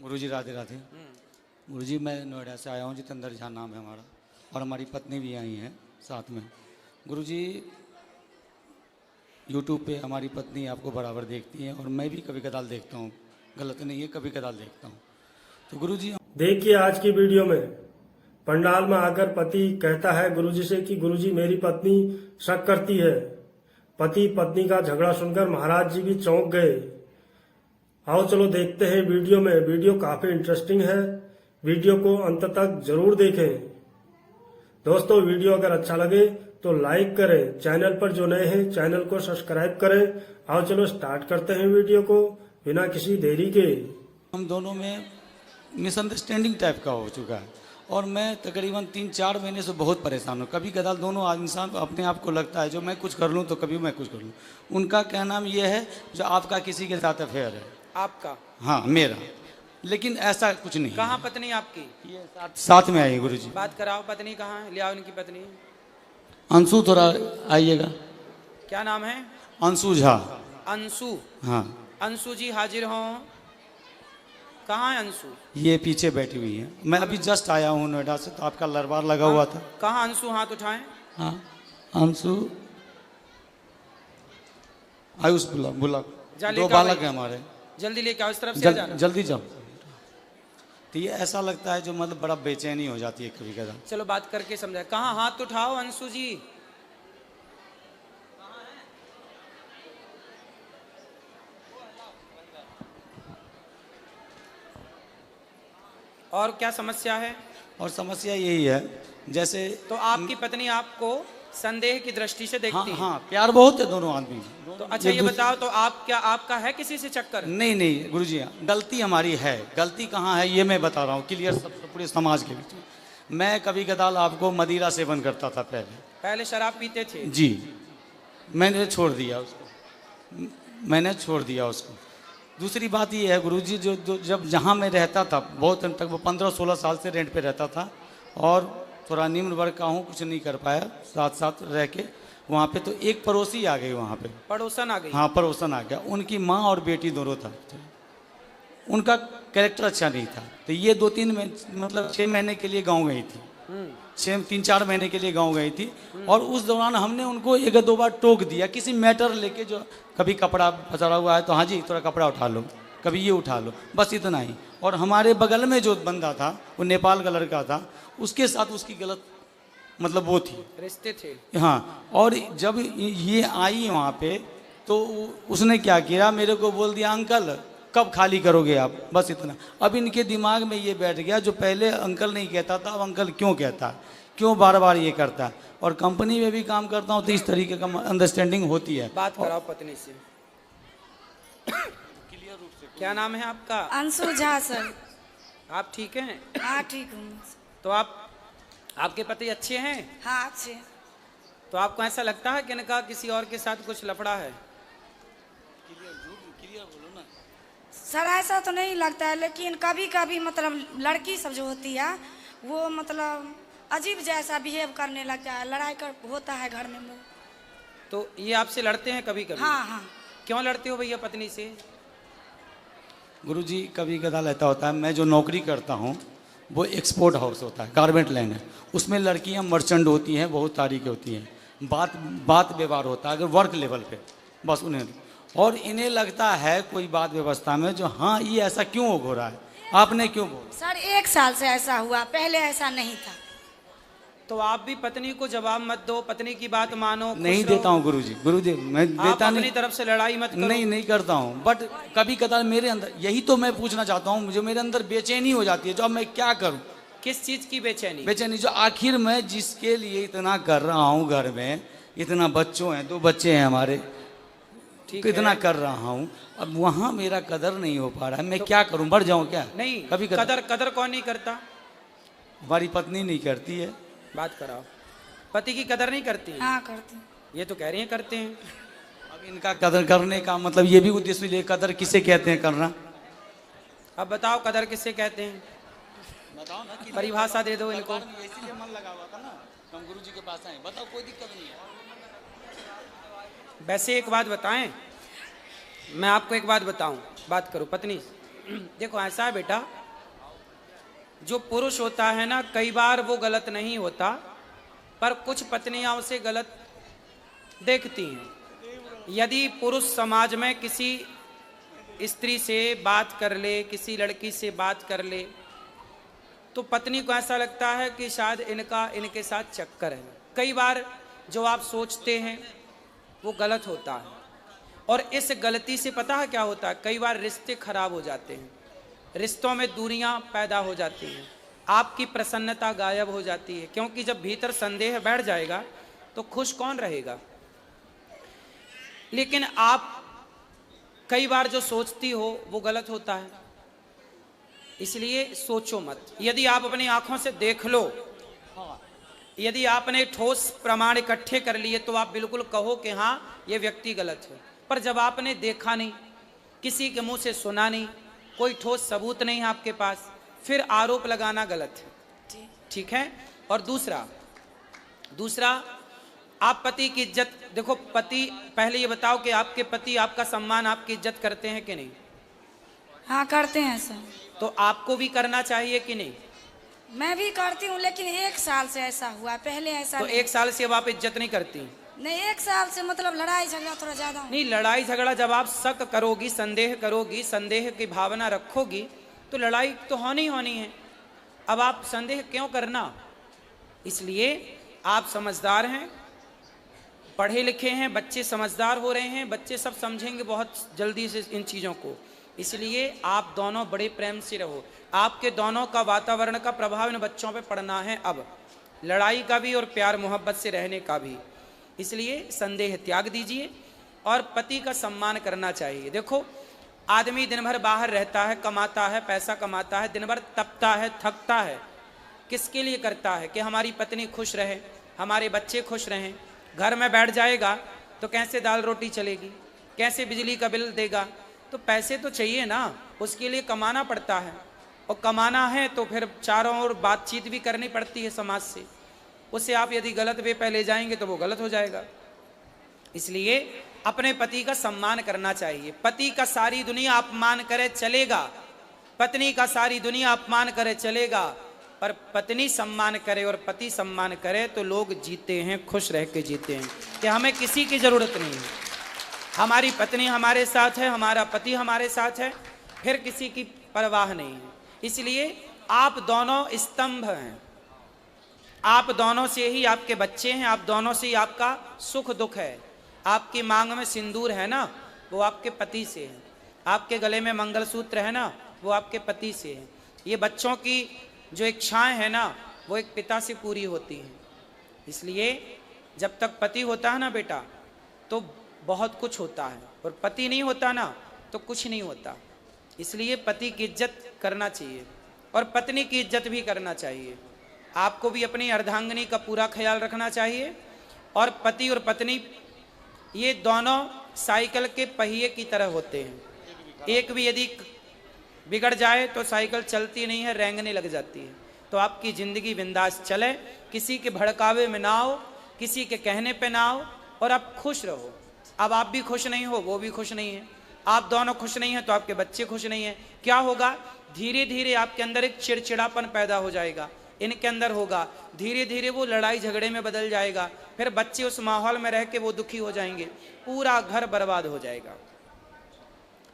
गुरुजी राधे राधे। गुरुजी मैं नोएडा से आया हूँ, जितेंद्र झा नाम है हमारा, और हमारी पत्नी भी आई है साथ में। गुरुजी यूट्यूब पे हमारी पत्नी आपको बराबर देखती है और मैं भी कभी कदार देखता हूँ, गलत नहीं है, कभी कदार देखता हूँ। तो गुरुजी देखिए आज की वीडियो में पंडाल में आकर पति कहता है गुरुजी से कि गुरुजी मेरी पत्नी शक करती है। पति पत्नी का झगड़ा सुनकर महाराज जी भी चौंक गए। आओ चलो देखते हैं वीडियो में। वीडियो काफी इंटरेस्टिंग है, वीडियो को अंत तक जरूर देखें। दोस्तों वीडियो अगर अच्छा लगे तो लाइक करें, चैनल पर जो नए हैं चैनल को सब्सक्राइब करें। आओ चलो स्टार्ट करते हैं वीडियो को बिना किसी देरी के। हम दोनों में मिसअंडरस्टैंडिंग टाइप का हो चुका है और मैं तकरीबन 3-4 महीने से बहुत परेशान हूँ। कभी कदार दोनों इंसान अपने आप को लगता है जो मैं कुछ कर लूँ तो कभी मैं कुछ कर लूँ। उनका कहना ये है जो आपका किसी के साथ अफेयर है। आपका? हाँ मेरा, लेकिन ऐसा कुछ नहीं। कहाँ पत्नी आपकी? ये साथ में आई गुरुजी। बात कराओ, पत्नी कहाँ है? ले आओ इनकी पत्नी। अंशु थोड़ा आइएगा। क्या नाम है? अंशु झा। अंशु? हाँ अंशु जी हाजिर हों। कहाँ है अंशु? ये पीछे बैठी हुई है। मैं अभी जस्ट आया हूँ नोएडा से, तो आपका लरबार लगा हुआ था। कहाँ अंशु? हाथ उठाएं। हाँ अंशु आयुष बुला दो बालक है हमारे। जल्दी लेके आओ, इस तरफ से आ जाना। जल्दी जाओ। तो ये ऐसा लगता है जो मतलब बड़ा बेचैनी हो जाती है कभी कदार। चलो बात करके समझाए। कहाँ? हाथ उठाओ अंशु जी। और क्या समस्या है? और समस्या यही है जैसे तो आपकी पत्नी आपको संदेह की दृष्टि से देखती है? हाँ प्यार बहुत है दोनों आदमी। तो अच्छा ये बताओ, तो आप क्या आपका है किसी से चक्कर? नहीं गुरुजी, गलती हमारी है। गलती कहाँ है ये मैं बता रहा हूँ क्लियर, सब पूरे समाज के बीच में। मैं कभी कदार आपको मदिरा सेवन करता था पहले शराब पीते थे जी। मैंने छोड़ दिया उसको। दूसरी बात ये है गुरुजी, जो जब जहाँ मैं रहता था बहुत दिन तक, वो 15-16 साल से रेंट पे रहता था और थोड़ा निम्न वर्ग का हूँ, कुछ नहीं कर पाया साथ रह के वहाँ पे। तो एक पड़ोसी आ गई वहाँ पे। पड़ोसन आ गई? हाँ पड़ोसन आ गया। उनकी माँ और बेटी दोनों था। उनका कैरेक्टर अच्छा नहीं था। तो ये 2-3 मतलब 6 महीने के लिए गाँव गई थी। 3-4 महीने के लिए गाँव गई थी और उस दौरान हमने उनको 1-2 बार टोक दिया किसी मैटर लेके। जो कभी कपड़ा पसरा हुआ है तो हाँ जी थोड़ा कपड़ा उठा लो, कभी ये उठा लो, बस इतना ही। और हमारे बगल में जो बंदा था वो नेपाल का लड़का था, उसके साथ उसकी गलत मतलब वो थी, रिश्ते थे। हाँ। और जब ये आई वहाँ पे तो उसने क्या किया, मेरे को बोल दिया अंकल कब खाली करोगे आप, बस इतना। अब इनके दिमाग में ये बैठ गया जो पहले अंकल नहीं कहता था अब अंकल क्यों कहता है, क्यों बार बार ये करता है। और कंपनी में भी काम करता हूँ तो इस तरीके का अंडरस्टैंडिंग होती है। बात कराओ पत्नी से। क्या नाम है आपका? अंशु झा सर। आप ठीक हैं? हाँ ठीक हूँ। तो आपके पति अच्छे हैं? हाँ अच्छे। तो आपको ऐसा लगता है कि इनका किसी और के साथ कुछ लफड़ा है? सर ऐसा तो नहीं लगता है, लेकिन कभी कभी मतलब लड़की सब जो होती है वो मतलब अजीब जैसा बिहेव करने लगता है, लड़ाई कर होता है घर में। तो ये आपसे लड़ते हैं कभी कभी? हाँ। क्यों लड़ते हो भैया पत्नी से? गुरुजी कभी कदार ऐसा होता है, मैं जो नौकरी करता हूँ वो एक्सपोर्ट हाउस होता है, गारमेंट लाइन है। उसमें लड़कियाँ मर्चेंट होती हैं, बहुत तारीखें होती हैं, बात व्यवहार होता है अगर वर्क लेवल पे, बस उन्हें। और इन्हें लगता है कोई बात व्यवस्था में जो हाँ ये ऐसा क्यों हो रहा है, आपने क्यों बोला? सर 1 साल से ऐसा हुआ, पहले ऐसा नहीं था। तो आप भी पत्नी को जवाब मत दो, पत्नी की बात मानो। नहीं देता हूँ गुरुजी, मैं देता नहीं। अपनी तरफ से लड़ाई मत करो। नहीं करता हूँ, बट कभी कदार मेरे अंदर, यही तो मैं पूछना चाहता हूँ, मुझे मेरे अंदर बेचैनी हो जाती है जो अब मैं क्या करूँ। किस चीज की बेचैनी? बेचैनी जो आखिर मैं जिसके लिए इतना कर रहा हूँ, घर में इतना बच्चों हैं, 2 बच्चे हैं हमारे, तो इतना कर रहा हूँ, अब वहाँ मेरा कदर नहीं हो पा रहा है। मैं क्या करूँ, बढ़ जाऊँ क्या? नहीं कभी कदर कौन नहीं करता? हमारी पत्नी नहीं करती है। बात कराओ। पति की कदर नहीं करती है? हाँ करती। ये तो कह रही हैं करते हैं। अब इनका कदर करने का मतलब ये भी उद्देश्य ले, कदर किसे कहते हैं करना? अब बताओ कदर किसे कहते हैं? बताओ ना, परिभाषा दे दो इनको। इसीलिए मन लगा हुआ था ना, हम गुरुजी के पास आए। बताओ, कोई दिक्कत नहीं है। वैसे एक बात बताएं, मैं आपको एक बात बताऊं, बात करो पत्नी। देखो ऐसा है बेटा, जो पुरुष होता है ना, कई बार वो गलत नहीं होता, पर कुछ पत्नियां उसे गलत देखती हैं। यदि पुरुष समाज में किसी स्त्री से बात कर ले, किसी लड़की से बात कर ले, तो पत्नी को ऐसा लगता है कि शायद इनके साथ चक्कर है। कई बार जो आप सोचते हैं वो गलत होता है, और इस गलती से पता है क्या होता है, कई बार रिश्ते खराब हो जाते हैं, रिश्तों में दूरियां पैदा हो जाती हैं, आपकी प्रसन्नता गायब हो जाती है, क्योंकि जब भीतर संदेह बैठ जाएगा तो खुश कौन रहेगा। लेकिन आप कई बार जो सोचती हो वो गलत होता है, इसलिए सोचो मत। यदि आप अपनी आंखों से देख लो, यदि आपने ठोस प्रमाण इकट्ठे कर लिए, तो आप बिल्कुल कहो कि हाँ ये व्यक्ति गलत है। पर जब आपने देखा नहीं, किसी के मुंह से सुना नहीं, कोई ठोस सबूत नहीं है आपके पास, फिर आरोप लगाना गलत है। ठीक है। और दूसरा आप पति की इज्जत, देखो पति, पहले ये बताओ कि आपके पति आपका सम्मान, आपकी इज्जत करते हैं कि नहीं? हाँ करते हैं सर। तो आपको भी करना चाहिए कि नहीं? मैं भी करती हूँ, लेकिन 1 साल से ऐसा हुआ, पहले ऐसा तो नहीं। 1 साल से अब आप इज्जत नहीं करती? नहीं, 1 साल से मतलब लड़ाई झगड़ा थोड़ा ज्यादा हो। नहीं, लड़ाई झगड़ा जब आप शक करोगी, संदेह करोगी, संदेह की भावना रखोगी, तो लड़ाई तो होनी है। अब आप संदेह क्यों करना? इसलिए आप समझदार हैं, पढ़े लिखे हैं, बच्चे समझदार हो रहे हैं, बच्चे सब समझेंगे बहुत जल्दी से इन चीज़ों को। इसलिए आप दोनों बड़े प्रेम से रहो। आपके दोनों का वातावरण का प्रभाव इन बच्चों पे पड़ना है, अब लड़ाई का भी और प्यार मोहब्बत से रहने का भी। इसलिए संदेह त्याग दीजिए और पति का सम्मान करना चाहिए। देखो आदमी दिन भर बाहर रहता है, कमाता है, पैसा कमाता है, दिन भर तपता है, थकता है, किसके लिए करता है? कि हमारी पत्नी खुश रहे, हमारे बच्चे खुश रहें। घर में बैठ जाएगा तो कैसे दाल रोटी चलेगी, कैसे बिजली का बिल देगा? तो पैसे तो चाहिए ना, उसके लिए कमाना पड़ता है, और कमाना है तो फिर चारों ओर बातचीत भी करनी पड़ती है समाज से। उसे आप यदि गलत वे पे ले जाएंगे तो वो गलत हो जाएगा। इसलिए अपने पति का सम्मान करना चाहिए। पति का सारी दुनिया अपमान करे चलेगा, पत्नी का सारी दुनिया अपमान करे चलेगा, पर पत्नी सम्मान करे और पति सम्मान करे तो लोग जीते हैं, खुश रह के जीते हैं, कि हमें किसी की जरूरत नहीं है। हमारी पत्नी हमारे साथ है, हमारा पति हमारे साथ है, फिर किसी की परवाह नहीं है। इसलिए आप दोनों स्तंभ हैं, आप दोनों से ही आपके बच्चे हैं, आप दोनों से ही आपका सुख दुख है। आपकी मांग में सिंदूर है ना, वो आपके पति से है। आपके गले में मंगलसूत्र है ना, वो आपके पति से है। ये बच्चों की जो इच्छाएं हैं ना, वो एक पिता से पूरी होती हैं। इसलिए जब तक पति होता है ना बेटा, तो बहुत कुछ होता है, और पति नहीं होता ना तो कुछ नहीं होता। इसलिए पति की इज्जत करना चाहिए और पत्नी की इज्जत भी करना चाहिए। आपको भी अपनी अर्धांगिनी का पूरा ख्याल रखना चाहिए। और पति और पत्नी ये दोनों साइकिल के पहिए की तरह होते हैं। एक भी यदि बिगड़ जाए तो साइकिल चलती नहीं है, रेंगने लग जाती है। तो आपकी ज़िंदगी बिंदास चले, किसी के भड़कावे में ना आओ, किसी के कहने पे ना आओ, और आप खुश रहो। अब आप भी खुश नहीं हो, वो भी खुश नहीं है, आप दोनों खुश नहीं हैं तो आपके बच्चे खुश नहीं हैं। क्या होगा? धीरे धीरे आपके अंदर एक चिड़चिड़ापन पैदा हो जाएगा, इनके अंदर होगा, धीरे धीरे वो लड़ाई झगड़े में बदल जाएगा, फिर बच्चे उस माहौल में रह के वो दुखी हो जाएंगे, पूरा घर बर्बाद हो जाएगा।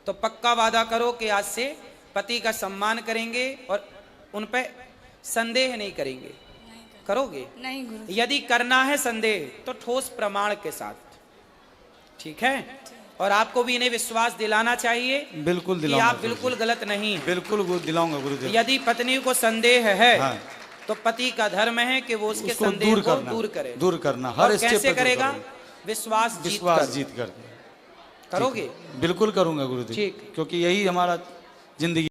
तो पक्का वादा करो कि आज से पति का सम्मान करेंगे और उन पे संदेह नहीं करेंगे। करोगे? नहीं गुरु। यदि करना है संदेह तो ठोस प्रमाण के साथ, ठीक है? और आपको भी इन्हें विश्वास दिलाना चाहिए, बिल्कुल कि दिलाऊंगा आप बिल्कुल गलत नहीं हैं। बिल्कुल दिलाऊंगा गुरुदेव। यदि पत्नी को संदेह है, हाँ। तो पति का धर्म है कि वो उसके उसको संदेह को दूर करे। दूर करना और हर स्टेप कैसे पे दूर करेगा? करूंगा। विश्वास जीत कर करोगे? बिल्कुल करूंगा गुरुदेव, ठीक। क्योंकि यही हमारा जिंदगी